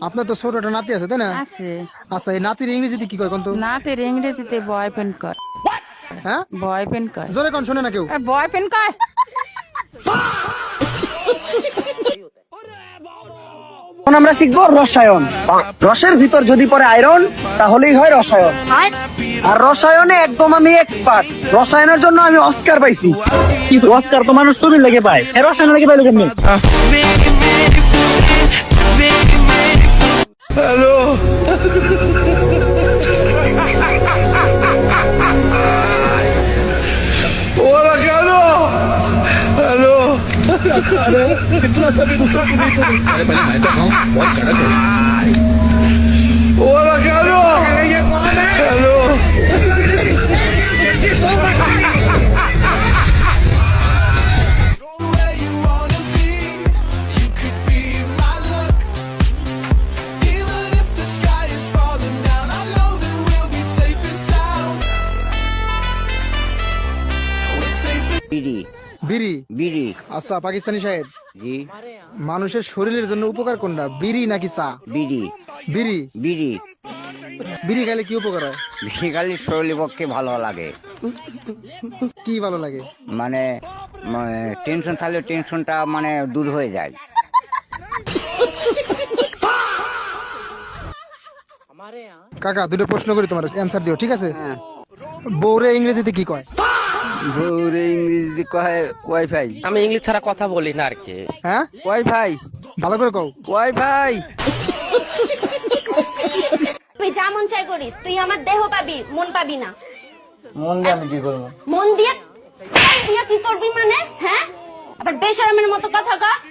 আপনার তো ছোট একটা নাতি আছে তাই না? আছে। আচ্ছা, এই নাতির ইংরেজিতে কি কয় কোন তো? নাতির ইংরেজিতে বয়ফ্রেন্ড কয়। হ্যাঁ, বয়ফ্রেন্ড কয়। জোরে কোন শোনে না কেউ? বয়ফ্রেন্ড কয়। এখন আমরা শিখবো রসায়ন। রসের ভিতর যদি পড়ে আয়রন তাহলেই হয় রসায়ন। আর রসায়নে একদম আমি এক্সপার্ট। রসায়নের জন্য আমি অস্কার পাইছি। অস্কার তো মানুষ তুমি লেগে পায়, রসায়ন লেগে পাইলো কেমনি? বিড়ি বিড়ি। বিড়ি আচ্ছা পাকিস্তানি সাহেব, জি মানুষের শরীরের জন্য উপকার কোনটা, বিড়ি নাকি চা? বিড়ি বিড়ি। বিড়ি বিড়ি খাইলে কি উপকার হয়? বেসিক্যালি শরীরের পক্ষে ভালো লাগে, কি ভালো লাগে? মানে টেনশন থাকলে টেনশনটা মানে দূর হয়ে যায়। কাকা দুটো প্রশ্ন করি, তোমার অ্যান্সার দিও, ঠিক আছে? বউরে ইংরেজিতে কি কয়? বউরে ইংরেজি কয় ওয়াইফাই। আমি ইংলিশ ছাড়া কথা বলি না আর কি। হ্যাঁ, ওয়াইফাই ভালো করে কও। ওয়াইফাই। তুই যা মন চাই করিস, তুই আমার দেহ পাবি, মন পাবি না। মন দিয়ে আমি কি করবো? মন দিয়ে মন দিয়ে কি করবি মানে? হ্যাঁ, আবার বেশরমের মতো কথা কস।